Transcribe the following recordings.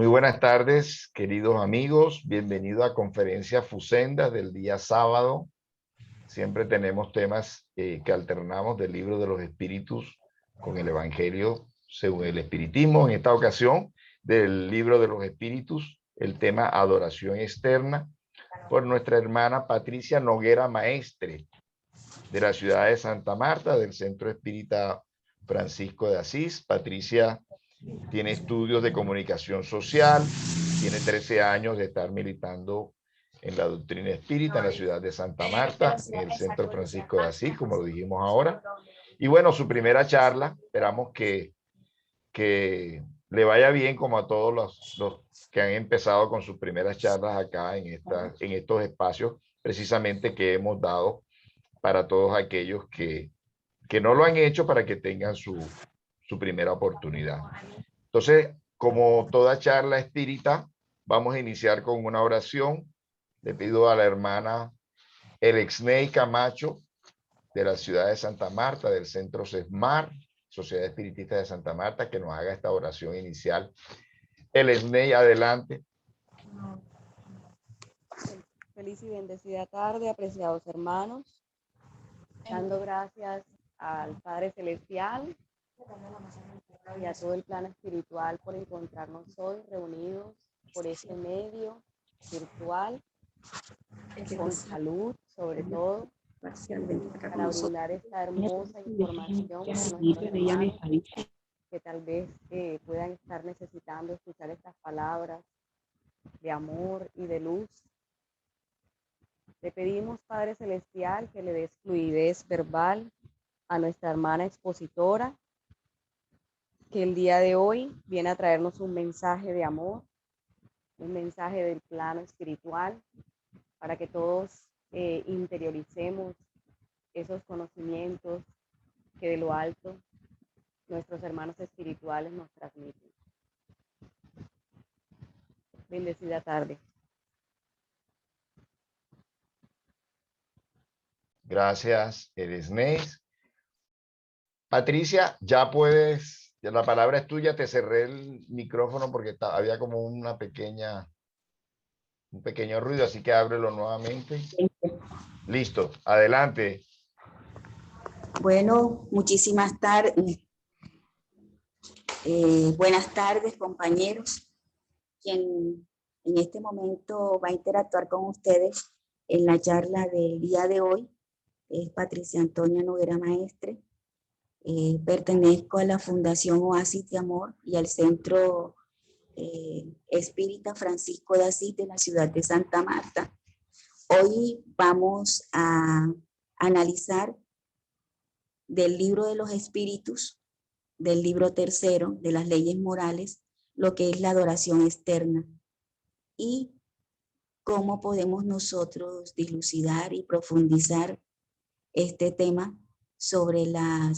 Muy buenas tardes, queridos amigos. Bienvenido a Conferencia Fusendas del día sábado. Siempre tenemos temas que alternamos del Libro de los Espíritus con el Evangelio según el Espiritismo. En esta ocasión, del Libro de los Espíritus, el tema Adoración Externa, por nuestra hermana Patricia Noguera Maestre, de la ciudad de Santa Marta, del Centro Espírita Francisco de Asís. Patricia tiene estudios de comunicación social, tiene 13 años de estar militando en la doctrina espírita en la ciudad de Santa Marta, en el Centro Francisco de Asís, como lo dijimos ahora. Y bueno, su primera charla, esperamos que le vaya bien como a todos los que han empezado con sus primeras charlas acá en estos espacios, precisamente que hemos dado para todos aquellos que no lo han hecho, para que tengan su primera oportunidad. Entonces, como toda charla espírita, vamos a iniciar con una oración. Le pido a la hermana Elexney Camacho, de la ciudad de Santa Marta, del Centro SESMAR, Sociedad Espiritista de Santa Marta, que nos haga esta oración inicial. Elexney, adelante. Feliz y bendecida tarde, apreciados hermanos. Dando gracias al Padre Celestial y a todo el plano espiritual por encontrarnos hoy reunidos por este medio virtual, con salud sobre todo, para brindar esta hermosa información a nuestros hermanos que tal vez puedan estar necesitando escuchar estas palabras de amor y de luz. Le pedimos, Padre Celestial, que le des fluidez verbal a nuestra hermana expositora, que el día de hoy viene a traernos un mensaje de amor, un mensaje del plano espiritual, para que todos interioricemos esos conocimientos que de lo alto nuestros hermanos espirituales nos transmiten. Bendecida tarde. Gracias, Elexney. Patricia, ya puedes, ya la palabra es tuya. Te cerré el micrófono porque había como un pequeño ruido, así que ábrelo nuevamente. Listo, adelante. Bueno, muchísimas tardes. Buenas tardes, compañeros. Quien en este momento va a interactuar con ustedes en la charla del día de hoy es Patricia Antonia Noguera Maestre. Pertenezco a la Fundación Oasis de Amor y al Centro Espírita Francisco de Asís de la ciudad de Santa Marta. Hoy vamos a analizar del Libro de los Espíritus, del libro tercero de las leyes morales, lo que es la adoración externa y cómo podemos nosotros dilucidar y profundizar este tema sobre la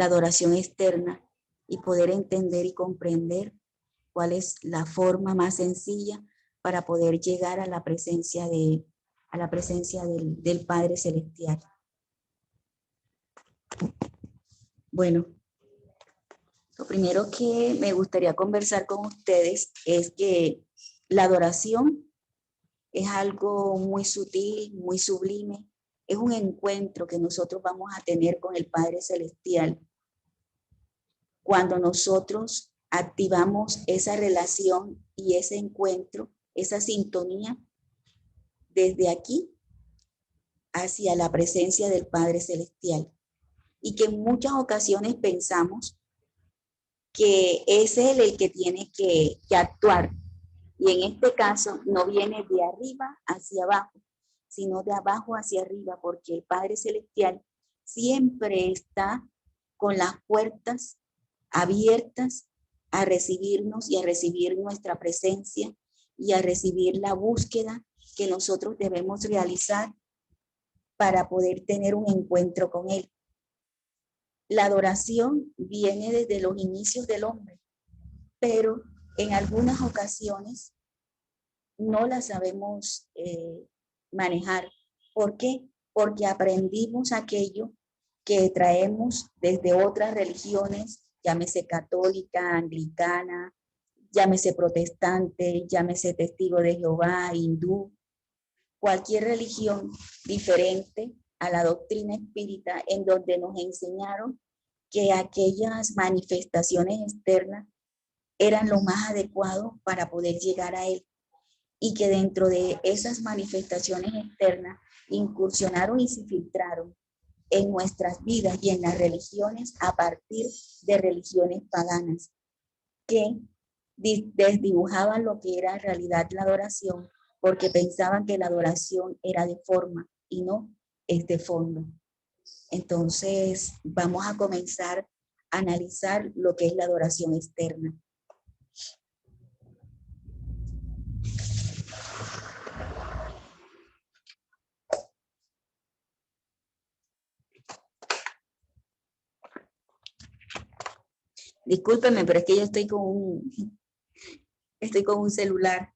adoración externa y poder entender y comprender cuál es la forma más sencilla para poder llegar a la presencia del Padre Celestial. Bueno, lo primero que me gustaría conversar con ustedes es que la adoración es algo muy sutil, muy sublime. Es un encuentro que nosotros vamos a tener con el Padre Celestial cuando nosotros activamos esa relación y ese encuentro, esa sintonía desde aquí hacia la presencia del Padre Celestial. Y que en muchas ocasiones pensamos que es Él el que tiene que actuar. Y en este caso no viene de arriba hacia abajo, sino de abajo hacia arriba, porque el Padre Celestial siempre está con las puertas abiertas a recibirnos y a recibir nuestra presencia y a recibir la búsqueda que nosotros debemos realizar para poder tener un encuentro con Él. La adoración viene desde los inicios del hombre, pero en algunas ocasiones no la sabemos manejar. ¿Por qué? Porque aprendimos aquello que traemos desde otras religiones, llámese católica, anglicana, llámese protestante, llámese testigo de Jehová, hindú, cualquier religión diferente a la doctrina espírita, en donde nos enseñaron que aquellas manifestaciones externas eran lo más adecuado para poder llegar a él, y que dentro de esas manifestaciones externas incursionaron y se filtraron en nuestras vidas y en las religiones a partir de religiones paganas que desdibujaban lo que era en realidad la adoración, porque pensaban que la adoración era de forma y no es de fondo. Entonces vamos a comenzar a analizar lo que es la adoración externa. Discúlpenme, pero es que yo estoy con un celular.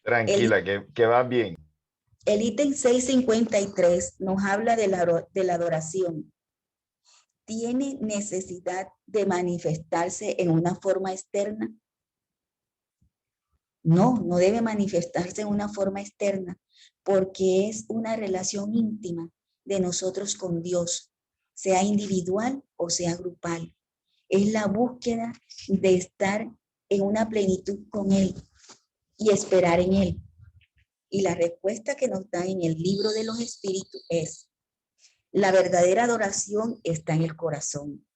Tranquila, que va bien. El ítem 653 nos habla de la adoración. ¿Tiene necesidad de manifestarse en una forma externa? No, no debe manifestarse en una forma externa, porque es una relación íntima de nosotros con Dios, sea individual o sea grupal. Es la búsqueda de estar en una plenitud con Él y esperar en Él. Y la respuesta que nos da en el libro de los espíritus es: la verdadera adoración está en el corazón.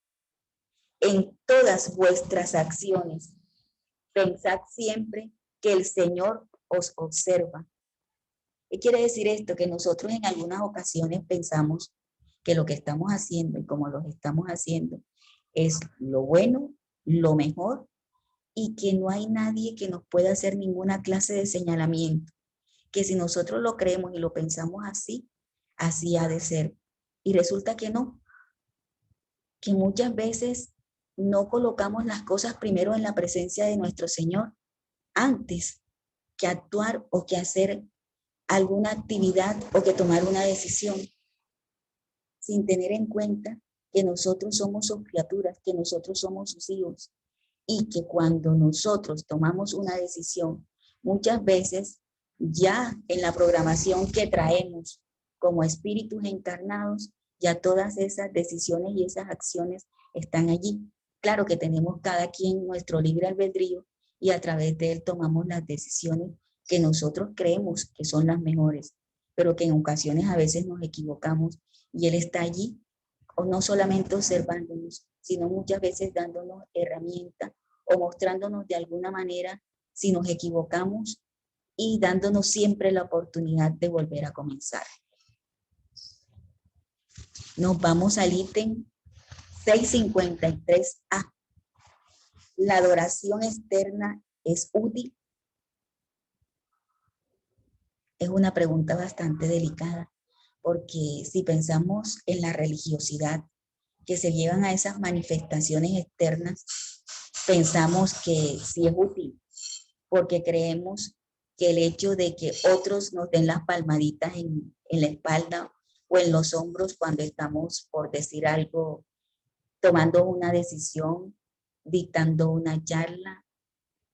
En todas vuestras acciones, pensad siempre que el Señor os observa. ¿Qué quiere decir esto? Que nosotros en algunas ocasiones pensamos que lo que estamos haciendo y como lo estamos haciendo es lo bueno, lo mejor, y que no hay nadie que nos pueda hacer ninguna clase de señalamiento. Que si nosotros lo creemos y lo pensamos así, así ha de ser. Y resulta que no, que muchas veces no colocamos las cosas primero en la presencia de nuestro Señor antes que actuar o que hacer alguna actividad o que tomar una decisión, sin tener en cuenta que nosotros somos sus criaturas, que nosotros somos sus hijos, y que cuando nosotros tomamos una decisión, muchas veces ya en la programación que traemos como espíritus encarnados, ya todas esas decisiones y esas acciones están allí. Claro que tenemos cada quien nuestro libre albedrío y a través de él tomamos las decisiones que nosotros creemos que son las mejores, pero que en ocasiones a veces nos equivocamos y él está allí, o no solamente observándonos, sino muchas veces dándonos herramientas o mostrándonos de alguna manera si nos equivocamos y dándonos siempre la oportunidad de volver a comenzar. Nos vamos al ítem 653A. ¿La adoración externa es útil? Es una pregunta bastante delicada, porque si pensamos en la religiosidad que se llevan a esas manifestaciones externas, pensamos que sí es útil, porque creemos que el hecho de que otros nos den las palmaditas en la espalda o en los hombros cuando estamos, por decir algo, tomando una decisión, dictando una charla,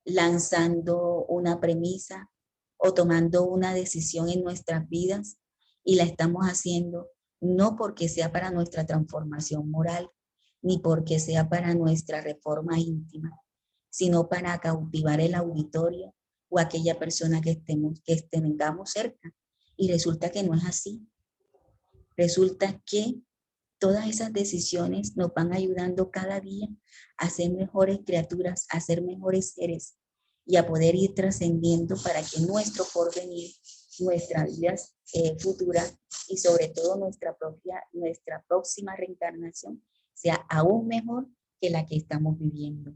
lanzando una premisa o tomando una decisión en nuestras vidas, y la estamos haciendo no porque sea para nuestra transformación moral, ni porque sea para nuestra reforma íntima, sino para cautivar el auditorio o aquella persona que tengamos cerca. Y resulta que no es así. Resulta que todas esas decisiones nos van ayudando cada día a ser mejores criaturas, a ser mejores seres y a poder ir trascendiendo para que nuestro porvenir, nuestra vida futura y sobre todo nuestra próxima reencarnación sea aún mejor que la que estamos viviendo.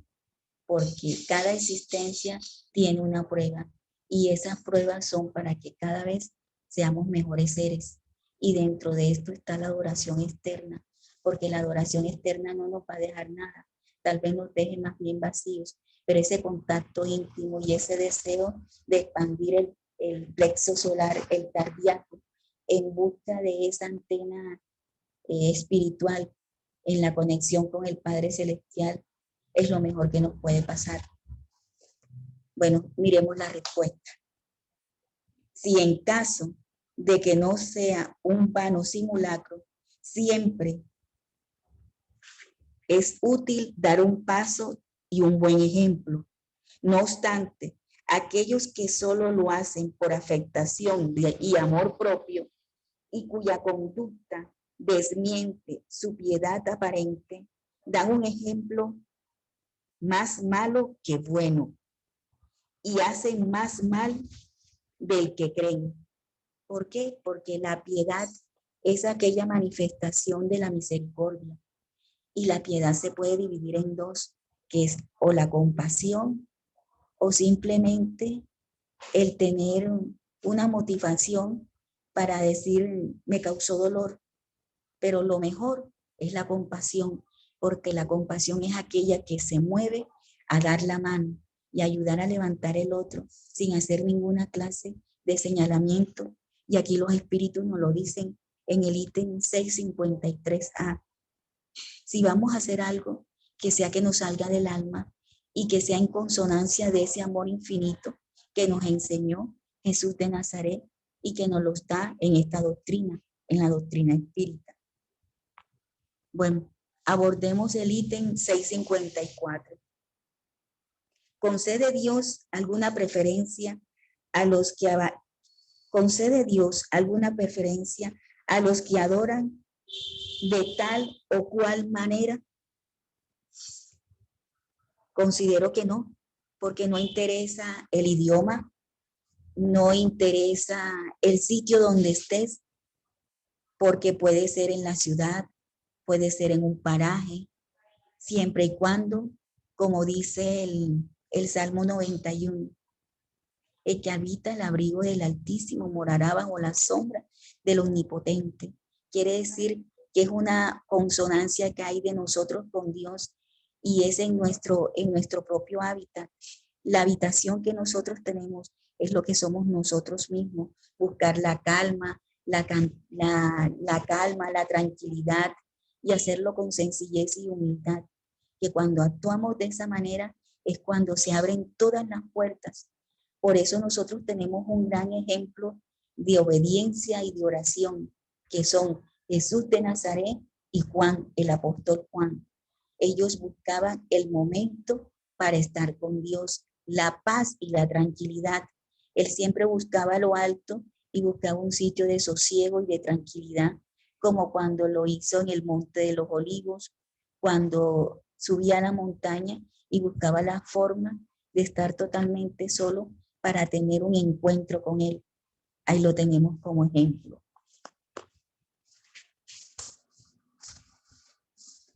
Porque cada existencia tiene una prueba y esas pruebas son para que cada vez seamos mejores seres. Y dentro de esto está la adoración externa, porque la adoración externa no nos va a dejar nada, tal vez nos deje más bien vacíos, pero ese contacto íntimo y ese deseo de expandir el plexo solar, el cardíaco, en busca de esa antena espiritual, en la conexión con el Padre Celestial, es lo mejor que nos puede pasar. Bueno, miremos la respuesta. Si en caso de que no sea un vano simulacro, siempre es útil dar un paso y un buen ejemplo. No obstante, aquellos que solo lo hacen por afectación y amor propio y cuya conducta desmiente su piedad aparente, dan un ejemplo más malo que bueno y hacen más mal del que creen. ¿Por qué? Porque la piedad es aquella manifestación de la misericordia y la piedad se puede dividir en dos, que es o la compasión o simplemente el tener una motivación para decir me causó dolor, pero lo mejor es la compasión, porque la compasión es aquella que se mueve a dar la mano y ayudar a levantar el otro sin hacer ninguna clase de señalamiento. Y aquí los espíritus nos lo dicen en el ítem 653A. Si vamos a hacer algo, que sea que nos salga del alma y que sea en consonancia de ese amor infinito que nos enseñó Jesús de Nazaret y que nos lo da en esta doctrina, en la doctrina espírita. Bueno, abordemos el ítem 654. ¿Concede Dios alguna preferencia a los que adoran de tal o cual manera? Considero que no, porque no interesa el idioma, no interesa el sitio donde estés, porque puede ser en la ciudad, puede ser en un paraje, siempre y cuando, como dice el Salmo 91, el que habita el abrigo del Altísimo morará bajo la sombra del Omnipotente. Quiere decir que es una consonancia que hay de nosotros con Dios y es en nuestro propio hábitat. La habitación que nosotros tenemos es lo que somos nosotros mismos. Buscar la calma, la calma, la tranquilidad y hacerlo con sencillez y humildad. Que cuando actuamos de esa manera es cuando se abren todas las puertas. Por eso nosotros tenemos un gran ejemplo de obediencia y de oración, que son Jesús de Nazaret y Juan, el apóstol Juan. Ellos buscaban el momento para estar con Dios, la paz y la tranquilidad. Él siempre buscaba lo alto y buscaba un sitio de sosiego y de tranquilidad, como cuando lo hizo en el Monte de los Olivos, cuando subía a la montaña y buscaba la forma de estar totalmente solo para tener un encuentro con Él. Ahí lo tenemos como ejemplo.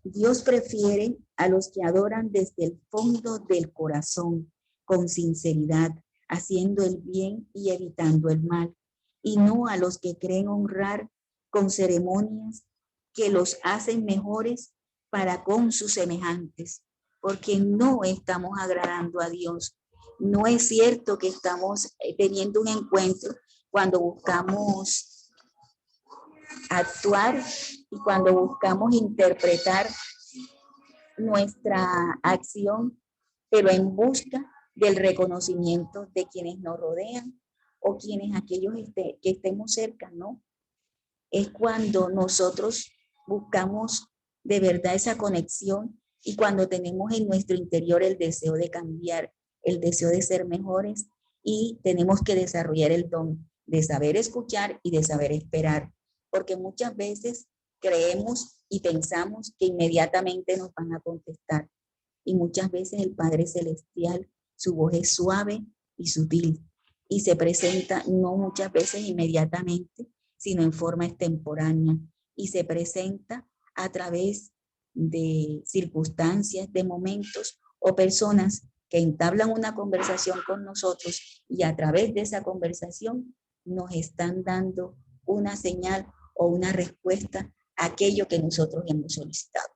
Dios prefiere a los que adoran desde el fondo del corazón, con sinceridad, haciendo el bien y evitando el mal, y no a los que creen honrar con ceremonias que los hacen mejores para con sus semejantes, porque no estamos agradando a Dios. No es cierto que estamos teniendo un encuentro cuando buscamos actuar y cuando buscamos interpretar nuestra acción, pero en busca del reconocimiento de quienes nos rodean o aquellos que estemos cerca, ¿no? Es cuando nosotros buscamos de verdad esa conexión y cuando tenemos en nuestro interior el deseo de cambiar, el deseo de ser mejores y tenemos que desarrollar el don de saber escuchar y de saber esperar, porque muchas veces creemos y pensamos que inmediatamente nos van a contestar y muchas veces el Padre Celestial, su voz es suave y sutil y se presenta no muchas veces inmediatamente, sino en forma extemporánea y se presenta a través de circunstancias, de momentos o personas que entablan una conversación con nosotros y a través de esa conversación nos están dando una señal o una respuesta a aquello que nosotros hemos solicitado.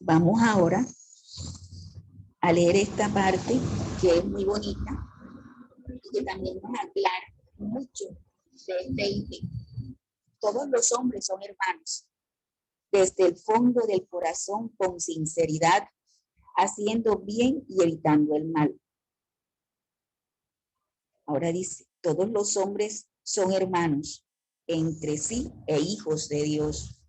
Vamos ahora a leer esta parte que es muy bonita y que también nos aclara mucho de este ítem. todos los hombres son hermanos, desde el fondo del corazón con sinceridad, haciendo bien y evitando el mal. Ahora dice, todos los hombres son hermanos entre sí e hijos de Dios.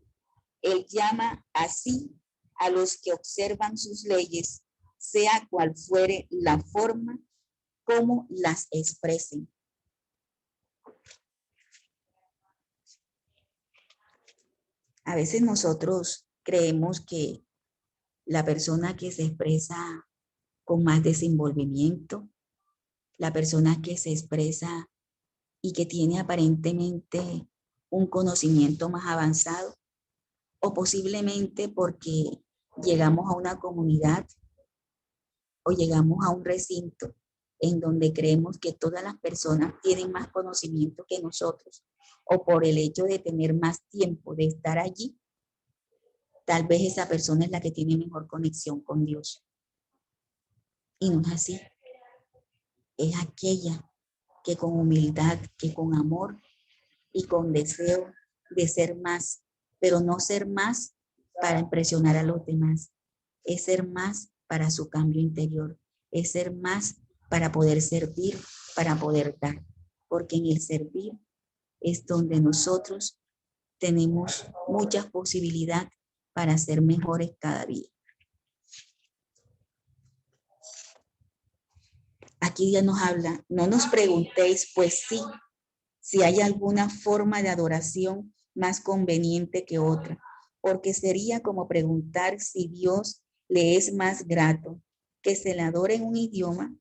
Él llama así a los que observan sus leyes, sea cual fuere la forma como las expresen. A veces nosotros creemos que la persona que se expresa con más desenvolvimiento, la persona que se expresa y que tiene aparentemente un conocimiento más avanzado, o posiblemente porque llegamos a una comunidad o llegamos a un recinto en donde creemos que todas las personas tienen más conocimiento que nosotros, o por el hecho de tener más tiempo de estar allí, tal vez esa persona es la que tiene mejor conexión con Dios. Y no es así. Es aquella que con humildad, que con amor y con deseo de ser más, pero no ser más para impresionar a los demás, es ser más para su cambio interior, es ser más para poder servir, para poder dar, porque en el servir es donde nosotros tenemos muchas posibilidades para ser mejores cada día. Aquí ya nos habla, no nos preguntéis, pues sí, si hay alguna forma de adoración más conveniente que otra, porque sería como preguntar si Dios le es más grato que se le adore en un idioma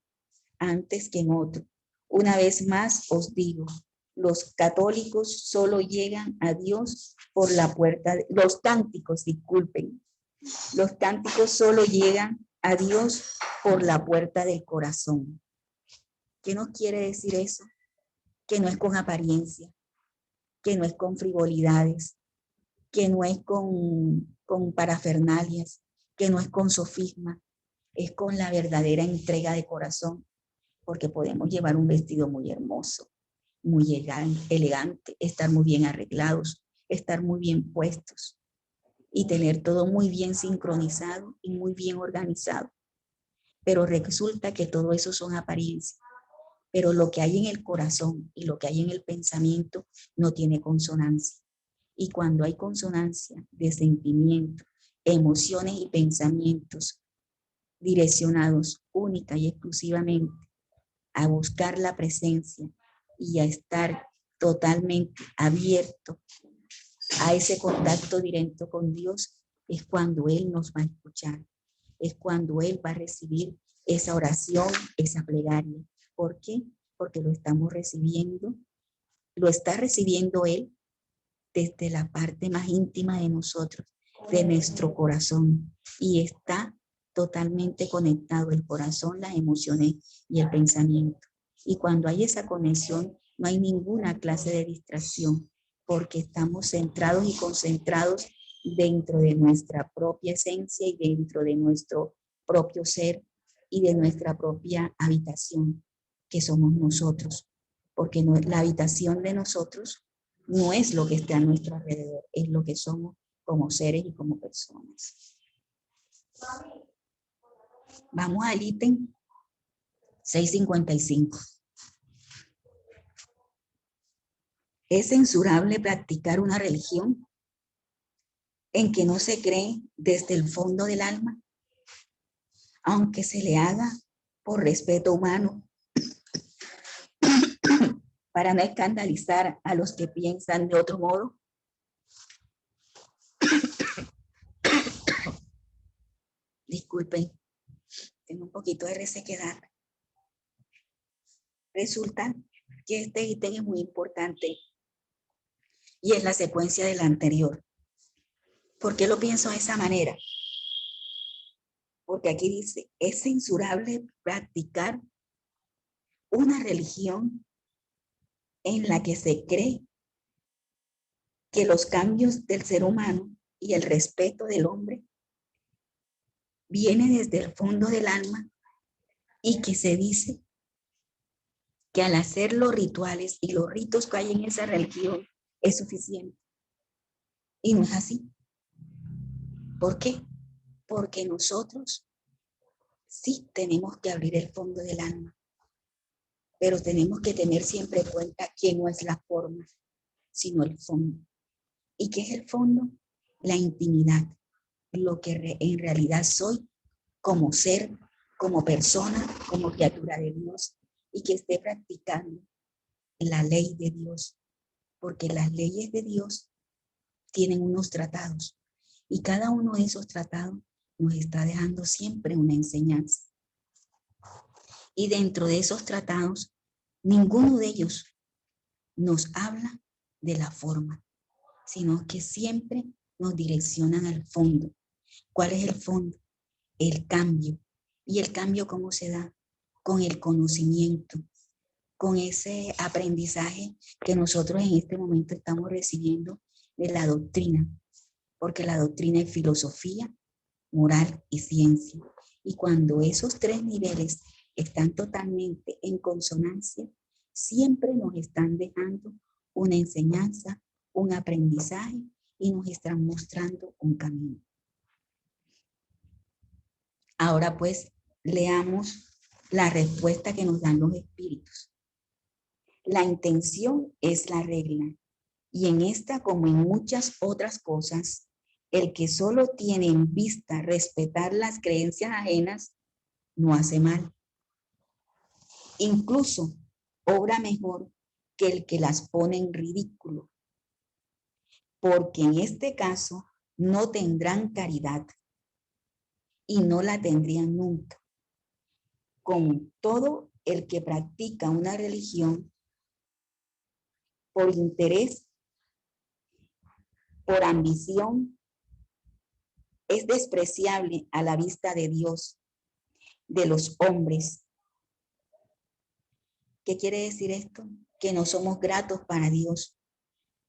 antes que en otro. Una vez más os digo, los católicos solo llegan a Dios por la puerta, los cánticos solo llegan a Dios por la puerta del corazón. ¿Qué nos quiere decir eso? Que no es con apariencia, que no es con frivolidades, que no es con parafernalias, que no es con sofisma, es con la verdadera entrega de corazón, porque podemos llevar un vestido muy hermoso, muy elegante, estar muy bien arreglados, estar muy bien puestos y tener todo muy bien sincronizado y muy bien organizado. Pero resulta que todo eso son apariencias. Pero lo que hay en el corazón y lo que hay en el pensamiento no tiene consonancia. Y cuando hay consonancia de sentimientos, emociones y pensamientos direccionados única y exclusivamente a buscar la presencia y a estar totalmente abierto a ese contacto directo con Dios, es cuando Él nos va a escuchar, es cuando Él va a recibir esa oración, esa plegaria. ¿Por qué? Porque lo estamos recibiendo, lo está recibiendo Él desde la parte más íntima de nosotros, de nuestro corazón, y está totalmente conectado el corazón, las emociones y el pensamiento. Y cuando hay esa conexión, no hay ninguna clase de distracción, porque estamos centrados y concentrados dentro de nuestra propia esencia y dentro de nuestro propio ser y de nuestra propia habitación, que somos nosotros, porque no, la habitación de nosotros no es lo que está a nuestro alrededor, es lo que somos como seres y como personas. Vamos al ítem 655. ¿Es censurable practicar una religión en que no se cree desde el fondo del alma, aunque se le haga por respeto humano, para no escandalizar a los que piensan de otro modo? Disculpen, tengo un poquito de resequedad. Resulta que este ítem es muy importante y es la secuencia del anterior. ¿Por qué lo pienso de esa manera? Porque aquí dice, es censurable practicar una religión en la que se cree que los cambios del ser humano y el respeto del hombre viene desde el fondo del alma, y que se dice que al hacer los rituales y los ritos que hay en esa religión es suficiente. Y no es así. ¿Por qué? Porque nosotros sí tenemos que abrir el fondo del alma, pero tenemos que tener siempre en cuenta que no es la forma, sino el fondo. ¿Y qué es el fondo? La intimidad, lo que en realidad soy como ser, como persona, como criatura de Dios, y que esté practicando la ley de Dios, porque las leyes de Dios tienen unos tratados, y cada uno de esos tratados nos está dejando siempre una enseñanza. Y dentro de esos tratados, ninguno de ellos nos habla de la forma, sino que siempre nos direccionan al fondo. ¿Cuál es el fondo? El cambio. ¿Y el cambio cómo se da? Con el conocimiento, con ese aprendizaje que nosotros en este momento estamos recibiendo de la doctrina, porque la doctrina es filosofía, moral y ciencia. Y cuando esos tres niveles están totalmente en consonancia, siempre nos están dejando una enseñanza, un aprendizaje y nos están mostrando un camino. Ahora pues leamos la respuesta que nos dan los espíritus. La intención es la regla, y en esta, como en muchas otras cosas, el que solo tiene en vista respetar las creencias ajenas, no hace mal. Incluso obra mejor que el que las pone en ridículo, porque en este caso no tendrán caridad y no la tendrían nunca. Con todo el que practica una religión por interés, por ambición, es despreciable a la vista de Dios, de los hombres. ¿Qué quiere decir esto? Que no somos gratos para Dios,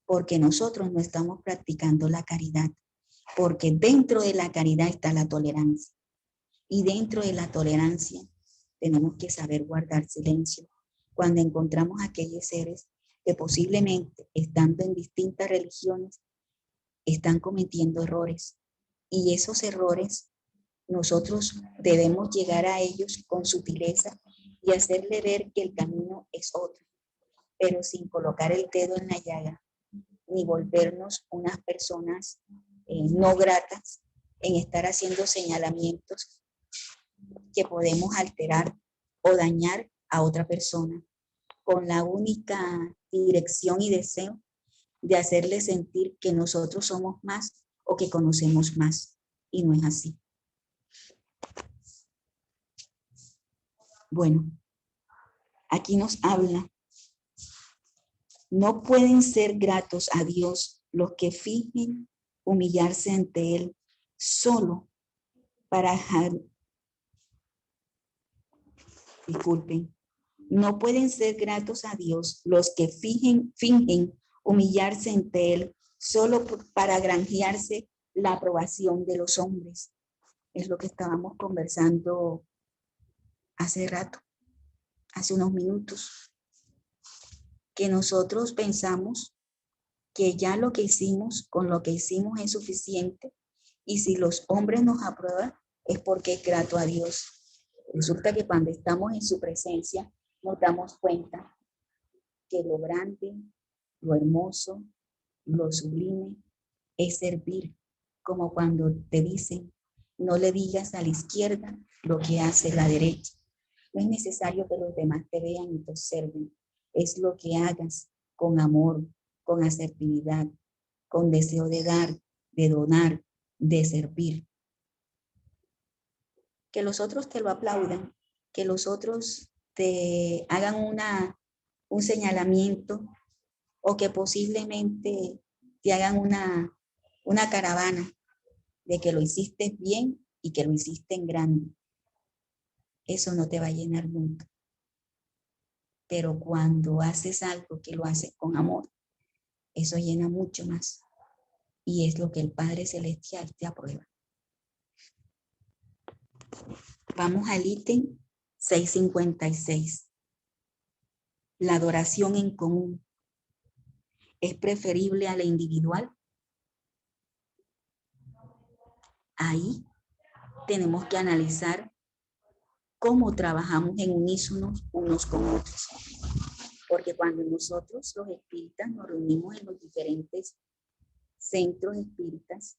porque nosotros no estamos practicando la caridad, porque dentro de la caridad está la tolerancia, y dentro de la tolerancia tenemos que saber guardar silencio cuando encontramos aquellos seres que posiblemente, estando en distintas religiones, están cometiendo errores, y esos errores nosotros debemos llegar a ellos con sutileza y hacerle ver que el camino es otro, pero sin colocar el dedo en la llaga, ni volvernos unas personas no gratas en estar haciendo señalamientos que podemos alterar o dañar a otra persona con la única dirección y deseo de hacerle sentir que nosotros somos más o que conocemos más, y no es así. Bueno, aquí nos habla, no pueden ser gratos a Dios los que fingen humillarse ante Él solo para dejar, disculpen, no pueden ser gratos a Dios los que fingen humillarse ante Él solo para granjearse la aprobación de los hombres. Es lo que estábamos conversando hace rato, hace unos minutos, que nosotros pensamos que ya lo que hicimos, con lo que hicimos es suficiente, y si los hombres nos aprueban es porque es grato a Dios. Resulta que cuando estamos en su presencia nos damos cuenta que lo grande, lo hermoso, lo sublime es servir, como cuando te dicen, no le digas a la izquierda lo que hace la derecha. No es necesario que los demás te vean y te observen. Es lo que hagas con amor, con asertividad, con deseo de dar, de donar, de servir. Que los otros te lo aplaudan, que los otros te hagan un señalamiento, o que posiblemente te hagan una caravana de que lo hiciste bien y que lo hiciste en grande. Eso no te va a llenar nunca. Pero cuando haces algo que lo haces con amor, eso llena mucho más. Y es lo que el Padre Celestial te aprueba. Vamos al ítem 656. La adoración en común. es preferible a la individual. Ahí tenemos que analizar cómo trabajamos en unísono unos con otros. Porque cuando nosotros, los espíritas, nos reunimos en los diferentes centros espíritas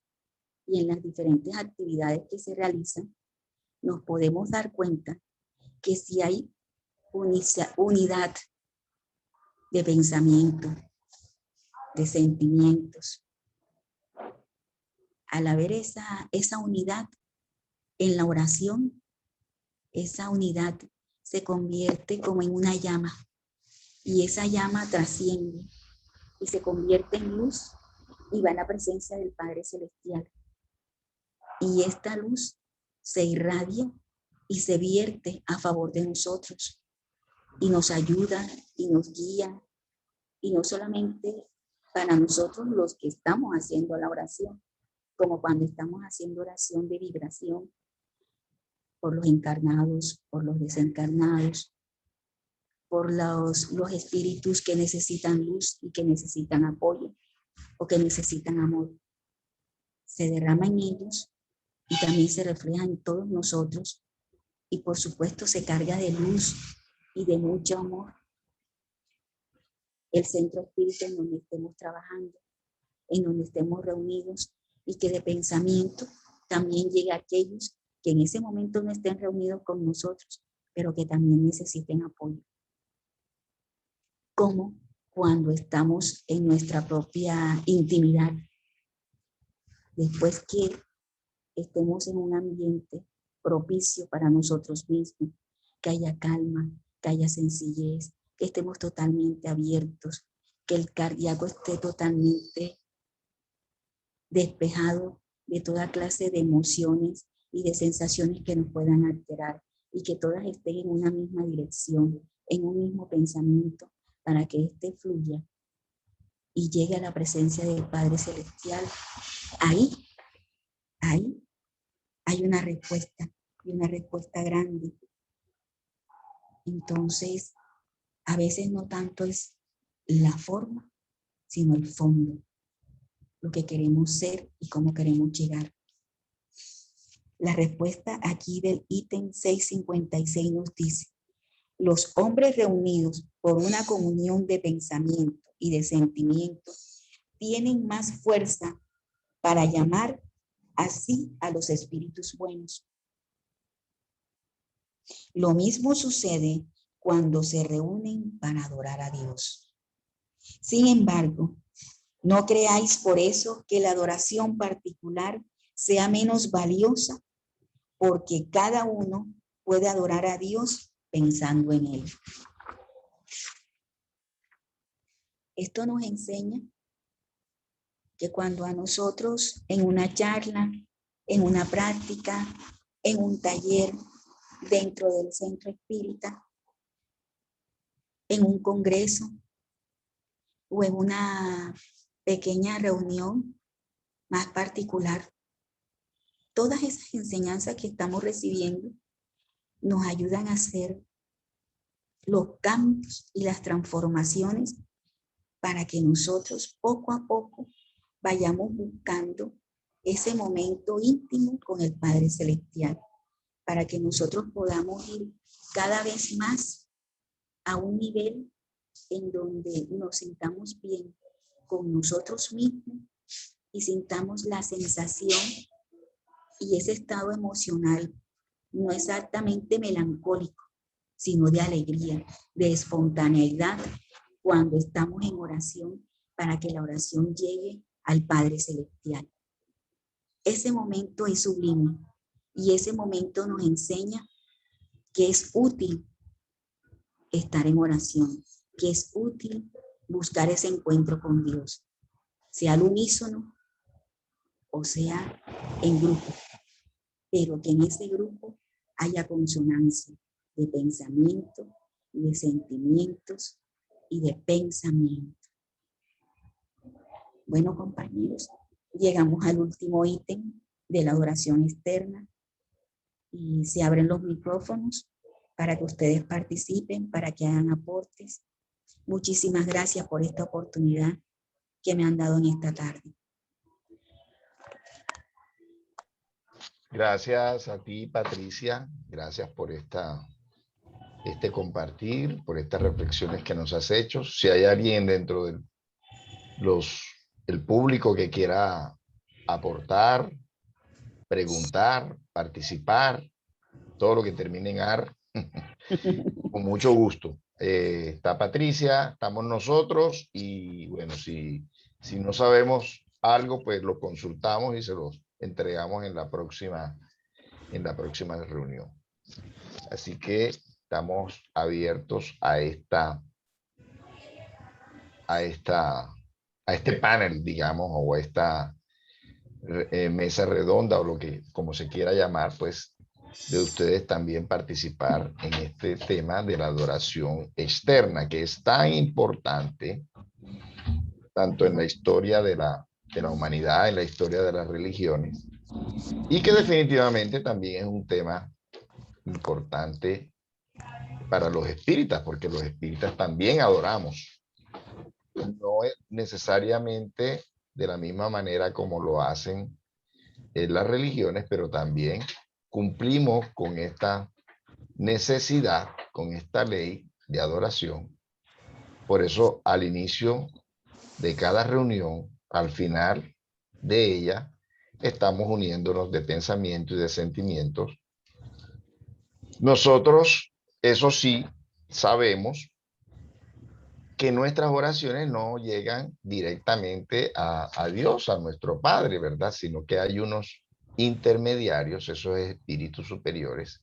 y en las diferentes actividades que se realizan, nos podemos dar cuenta que si hay unidad de pensamiento, de sentimientos, al haber esa unidad en la oración, esa unidad se convierte como en una llama y esa llama trasciende y se convierte en luz y va a la presencia del Padre Celestial. Y esta luz se irradia y se vierte a favor de nosotros y nos ayuda y nos guía, y no solamente para nosotros los que estamos haciendo la oración, como cuando estamos haciendo oración de vibración por los encarnados, por los desencarnados, por los espíritus que necesitan luz y que necesitan apoyo o que necesitan amor. Se derrama en ellos y también se refleja en todos nosotros, y por supuesto se carga de luz y de mucho amor el centro espírita en donde estemos trabajando, en donde estemos reunidos, y que de pensamiento también llegue a aquellos que en ese momento no estén reunidos con nosotros, pero que también necesiten apoyo. Como cuando estamos en nuestra propia intimidad, después que estemos en un ambiente propicio para nosotros mismos, que haya calma, que haya sencillez, que estemos totalmente abiertos, que el cardíaco esté totalmente despejado de toda clase de emociones y de sensaciones que nos puedan alterar, y que todas estén en una misma dirección, en un mismo pensamiento, para que éste fluya y llegue a la presencia del Padre Celestial. Ahí hay una respuesta, y una respuesta grande. Entonces, a veces no tanto es la forma, sino el fondo, lo que queremos ser y cómo queremos llegar. La respuesta aquí del ítem 656 nos dice: los hombres reunidos por una comunión de pensamiento y de sentimiento tienen más fuerza para llamar así a los espíritus buenos. Lo mismo sucede cuando se reúnen para adorar a Dios. Sin embargo, no creáis por eso que la adoración particular sea menos valiosa, porque cada uno puede adorar a Dios pensando en Él. Esto nos enseña que cuando a nosotros en una charla, en una práctica, en un taller dentro del centro espírita, en un congreso o en una pequeña reunión más particular, todas esas enseñanzas que estamos recibiendo nos ayudan a hacer los cambios y las transformaciones para que nosotros poco a poco vayamos buscando ese momento íntimo con el Padre Celestial, para que nosotros podamos ir cada vez más a un nivel en donde nos sintamos bien con nosotros mismos y sintamos la sensación y ese estado emocional no exactamente melancólico, sino de alegría, de espontaneidad, cuando estamos en oración, para que la oración llegue al Padre Celestial. Ese momento es sublime y ese momento nos enseña que es útil estar en oración, que es útil buscar ese encuentro con Dios, sea al unísono o sea en grupo, pero que en ese grupo haya consonancia de pensamiento, de sentimientos y de pensamiento. Bueno, compañeros, llegamos al último ítem de la adoración externa y se abren los micrófonos para que ustedes participen, para que hagan aportes. Muchísimas gracias por esta oportunidad que me han dado en esta tarde. Gracias a ti, Patricia. Gracias por este compartir, por estas reflexiones que nos has hecho. Si hay alguien dentro del el público que quiera aportar, preguntar, participar, todo lo que termine en AR, con mucho gusto. Está Patricia, estamos nosotros y bueno, si no sabemos algo, pues lo consultamos y se los entregamos en la próxima reunión. Así que estamos abiertos a este panel, digamos, o a esta mesa redonda o como se quiera llamar, pues de ustedes también participar en este tema de la adoración externa, que es tan importante tanto en la historia de la humanidad, en la historia de las religiones, y que definitivamente también es un tema importante para los espíritas, porque los espíritas también adoramos. No es necesariamente de la misma manera como lo hacen las religiones, pero también cumplimos con esta necesidad, con esta ley de adoración. Por eso, al inicio de cada reunión, al final de ella, estamos uniéndonos de pensamiento y de sentimientos. Nosotros, eso sí, sabemos que nuestras oraciones no llegan directamente a Dios, a nuestro Padre, ¿verdad? Sino que hay unos intermediarios, esos espíritus superiores,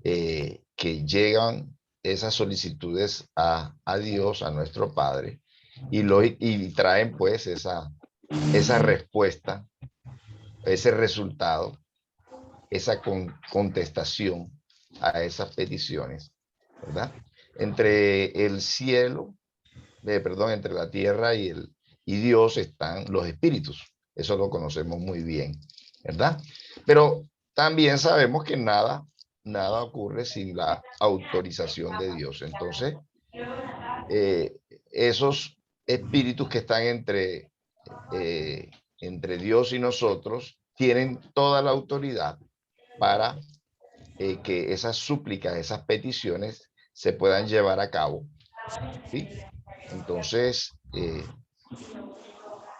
que llegan esas solicitudes a Dios, a nuestro Padre, y traen pues esa respuesta, ese resultado, esa contestación a esas peticiones, ¿verdad? Entre el cielo, entre la tierra y Dios están los espíritus. Eso lo conocemos muy bien, ¿verdad? Pero también sabemos que nada ocurre sin la autorización de Dios. Entonces, esos espíritus que están entre Dios y nosotros tienen toda la autoridad para que esas súplicas, esas peticiones se puedan llevar a cabo, ¿sí? Entonces,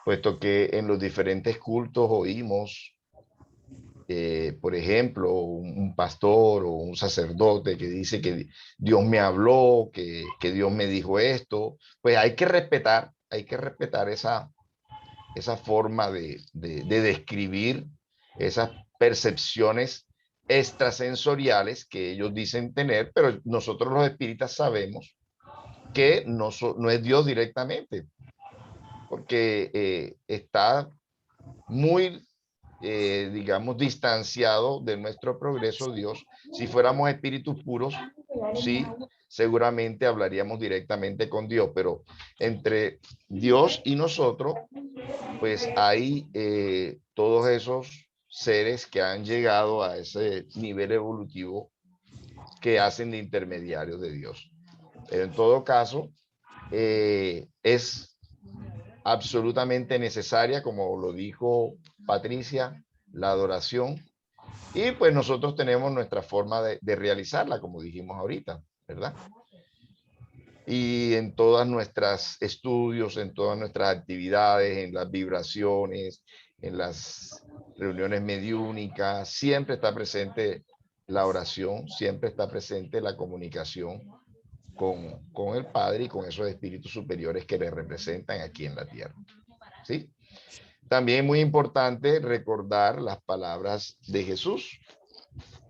puesto que en los diferentes cultos oímos, por ejemplo, un pastor o un sacerdote que dice que Dios me habló, que Dios me dijo esto, pues hay que respetar esa forma de describir esas percepciones extrasensoriales que ellos dicen tener, pero nosotros los espíritas sabemos que no es Dios directamente, porque está muy, digamos, distanciado de nuestro progreso Dios. Si fuéramos espíritus puros, sí, seguramente hablaríamos directamente con Dios, pero entre Dios y nosotros, pues hay todos esos seres que han llegado a ese nivel evolutivo que hacen de intermediarios de Dios. Pero en todo caso, es absolutamente necesaria, como lo dijo Patricia, la adoración. Y pues nosotros tenemos nuestra forma de realizarla, como dijimos ahorita, ¿verdad? Y en todas nuestras estudios, en todas nuestras actividades, en las vibraciones, en las reuniones mediúnicas, siempre está presente la oración, siempre está presente la comunicación con el Padre y con esos espíritus superiores que le representan aquí en la tierra, ¿sí? También es muy importante recordar las palabras de Jesús.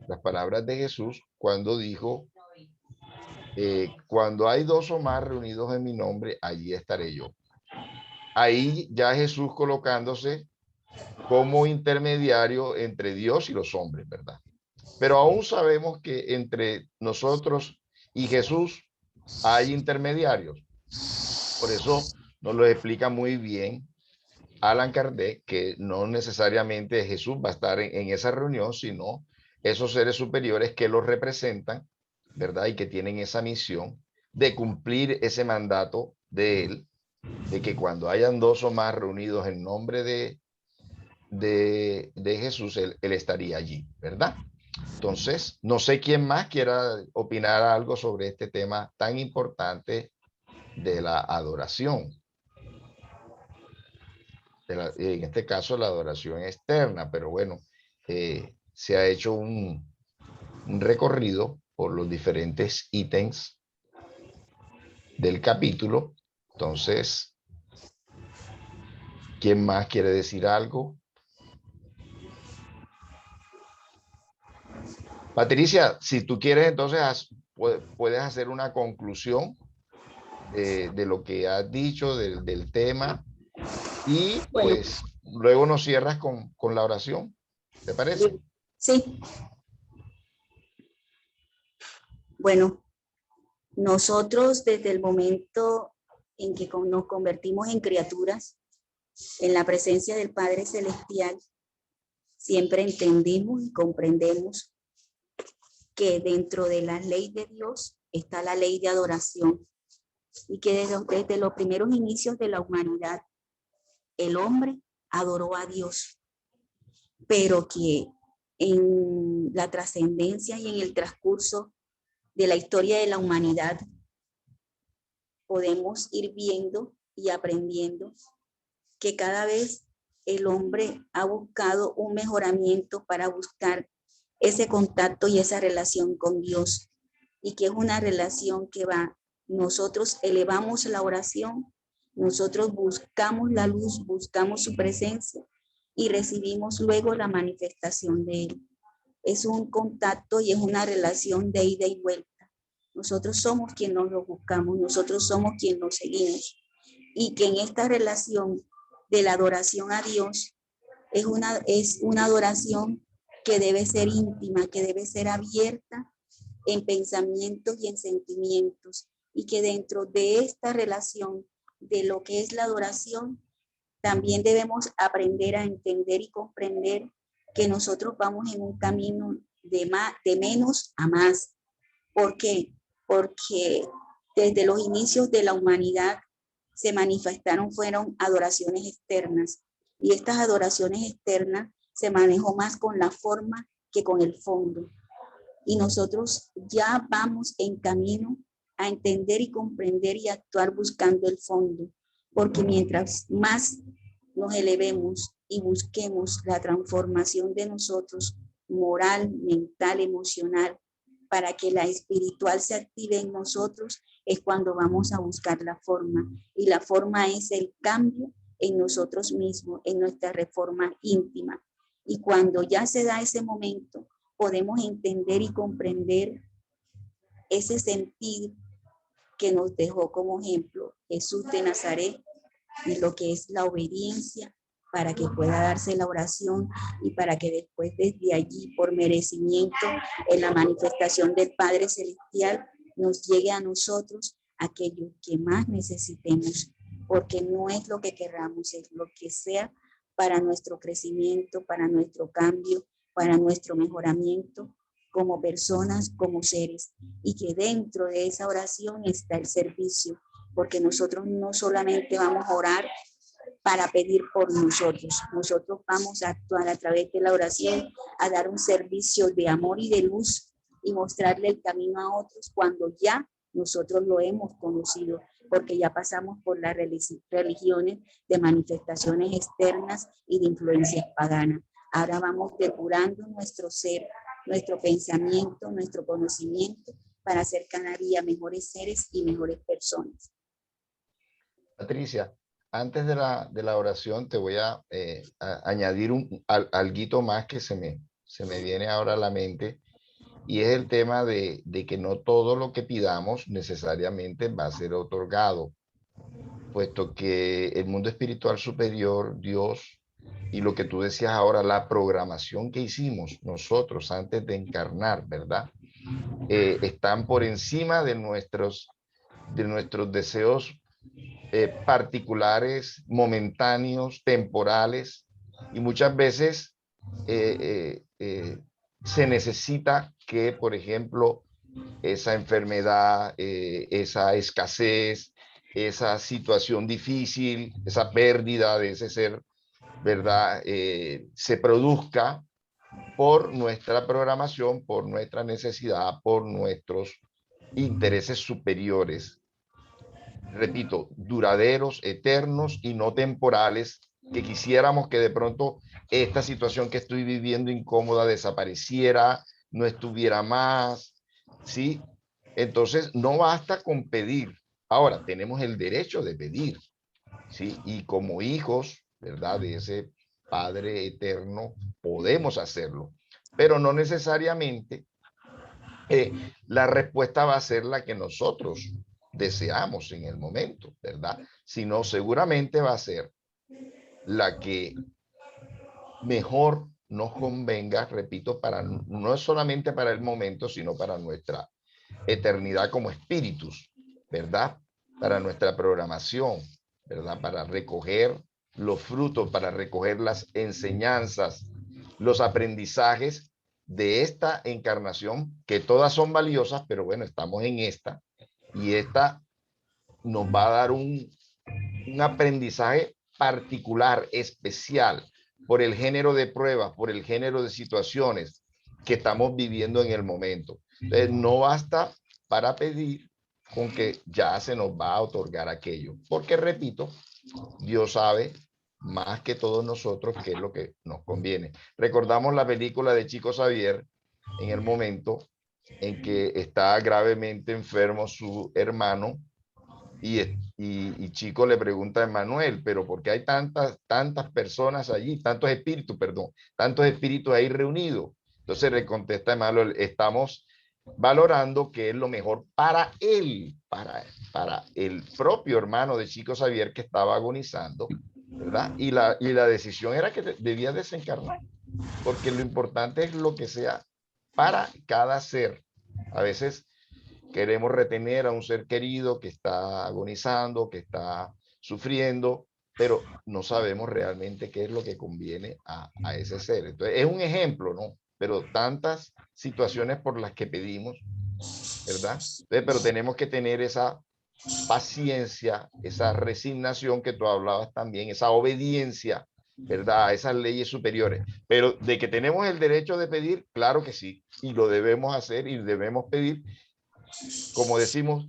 Las palabras de Jesús cuando dijo, cuando hay dos o más reunidos en mi nombre, allí estaré yo. Ahí ya Jesús colocándose como intermediario entre Dios y los hombres, ¿verdad? Pero aún sabemos que entre nosotros y Jesús hay intermediarios. Por eso nos lo explica muy bien Allan Kardec, que no necesariamente Jesús va a estar en esa reunión, sino esos seres superiores que los representan, ¿verdad? Y que tienen esa misión de cumplir ese mandato de él, de que cuando hayan dos o más reunidos en nombre de Jesús, él estaría allí, ¿verdad? Entonces, no sé quién más quiera opinar algo sobre este tema tan importante de la adoración. En este caso, la adoración externa, pero bueno, se ha hecho un recorrido por los diferentes ítems del capítulo. Entonces, ¿quién más quiere decir algo? Patricia, si tú quieres, entonces puedes hacer una conclusión de lo que has dicho, del tema, y Bueno, pues luego nos cierras con la oración. ¿Te parece? sí, bueno, nosotros desde el momento en que nos convertimos en criaturas, en la presencia del Padre Celestial, siempre entendimos y comprendemos que dentro de la ley de Dios está la ley de adoración y que desde los primeros inicios de la humanidad, el hombre adoró a Dios, pero que en la trascendencia y en el transcurso de la historia de la humanidad podemos ir viendo y aprendiendo que cada vez el hombre ha buscado un mejoramiento para buscar ese contacto y esa relación con Dios, y que es una relación que va, nosotros elevamos la oración, nosotros buscamos la luz, buscamos su presencia y recibimos luego la manifestación de él. Es un contacto y es una relación de ida y vuelta. Nosotros somos quien nos lo buscamos, nosotros somos quien nos seguimos, y que en esta relación de la adoración a Dios es una adoración que debe ser íntima, que debe ser abierta en pensamientos y en sentimientos, y que dentro de esta relación de lo que es la adoración, también debemos aprender a entender y comprender que nosotros vamos en un camino de menos a más. ¿Por qué? Porque desde los inicios de la humanidad se manifestaron, fueron adoraciones externas, y estas adoraciones externas se manejó más con la forma que con el fondo. Y nosotros ya vamos en camino a entender y comprender y actuar buscando el fondo, porque mientras más nos elevemos y busquemos la transformación de nosotros, moral, mental, emocional, para que la espiritual se active en nosotros, es cuando vamos a buscar la forma. Y la forma es el cambio en nosotros mismos, en nuestra reforma íntima. Y cuando ya se da ese momento, podemos entender y comprender ese sentir que nos dejó como ejemplo Jesús de Nazaret, y lo que es la obediencia para que pueda darse la oración, y para que después desde allí, por merecimiento, en la manifestación del Padre Celestial, nos llegue a nosotros aquello que más necesitemos, porque no es lo que querramos, es lo que sea para nuestro crecimiento, para nuestro cambio, para nuestro mejoramiento como personas, como seres, y que dentro de esa oración está el servicio, porque nosotros no solamente vamos a orar para pedir por nosotros, nosotros vamos a actuar a través de la oración, a dar un servicio de amor y de luz, y mostrarle el camino a otros cuando ya nosotros lo hemos conocido, porque ya pasamos por las religiones de manifestaciones externas y de influencias paganas. Ahora vamos depurando nuestro ser, nuestro pensamiento, nuestro conocimiento, para hacer cada día mejores seres y mejores personas. Patricia, antes de la oración te voy a añadir alguito más que se me viene ahora a la mente, y es el tema de que no todo lo que pidamos necesariamente va a ser otorgado, puesto que el mundo espiritual superior, Dios, y lo que tú decías ahora, la programación que hicimos nosotros antes de encarnar, ¿verdad? Están por encima de nuestros deseos particulares, momentáneos, temporales, y muchas veces se necesita que, por ejemplo, esa enfermedad, esa escasez, esa situación difícil, esa pérdida de ese ser, ¿verdad? Se produzca por nuestra programación, por nuestra necesidad, por nuestros intereses superiores. Repito, duraderos, eternos y no temporales, que quisiéramos que de pronto esta situación que estoy viviendo incómoda desapareciera, no estuviera más, ¿sí? Entonces, no basta con pedir. Ahora, tenemos el derecho de pedir, ¿sí? Y como hijos, ¿verdad? De ese Padre eterno, podemos hacerlo, pero no necesariamente la respuesta va a ser la que nosotros deseamos en el momento, ¿verdad? Sino seguramente va a ser la que mejor nos convenga, repito, para no solamente para el momento, sino para nuestra eternidad como espíritus, ¿verdad? Para nuestra programación, ¿verdad? Para recoger los frutos, para recoger las enseñanzas, los aprendizajes de esta encarnación, que todas son valiosas, pero bueno, estamos en esta, y esta nos va a dar un aprendizaje particular, especial, por el género de pruebas, por el género de situaciones que estamos viviendo en el momento. Entonces, no basta para pedir con que ya se nos va a otorgar aquello, porque repito, Dios sabe más que todos nosotros qué es lo que nos conviene. Recordamos la película de Chico Xavier en el momento en que está gravemente enfermo su hermano y Chico le pregunta a Emmanuel, pero ¿por qué hay tantas personas allí, tantos espíritus, perdón, tantos espíritus ahí reunidos? Entonces le contesta Emmanuel, estamos valorando qué es lo mejor para él, para el propio hermano de Chico Xavier que estaba agonizando, ¿verdad? Y la decisión era que debía desencarnar, porque lo importante es lo que sea para cada ser. A veces queremos retener a un ser querido que está agonizando, que está sufriendo, pero no sabemos realmente qué es lo que conviene a ese ser. Entonces, es un ejemplo, ¿no? Pero tantas situaciones por las que pedimos, ¿verdad? Entonces, pero tenemos que tener esa paciencia, esa resignación que tú hablabas también, esa obediencia, ¿verdad? A esas leyes superiores. Pero de que tenemos el derecho de pedir, claro que sí, y lo debemos hacer y debemos pedir. Como decimos,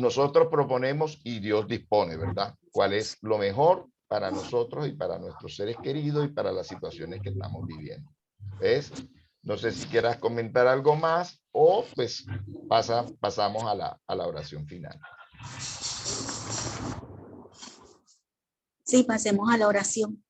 nosotros proponemos y Dios dispone, ¿verdad? ¿Cuál es lo mejor para nosotros y para nuestros seres queridos y para las situaciones que estamos viviendo? ¿Ves? No sé si quieras comentar algo más o pues pasamos a la oración final. Sí, pasemos a la oración.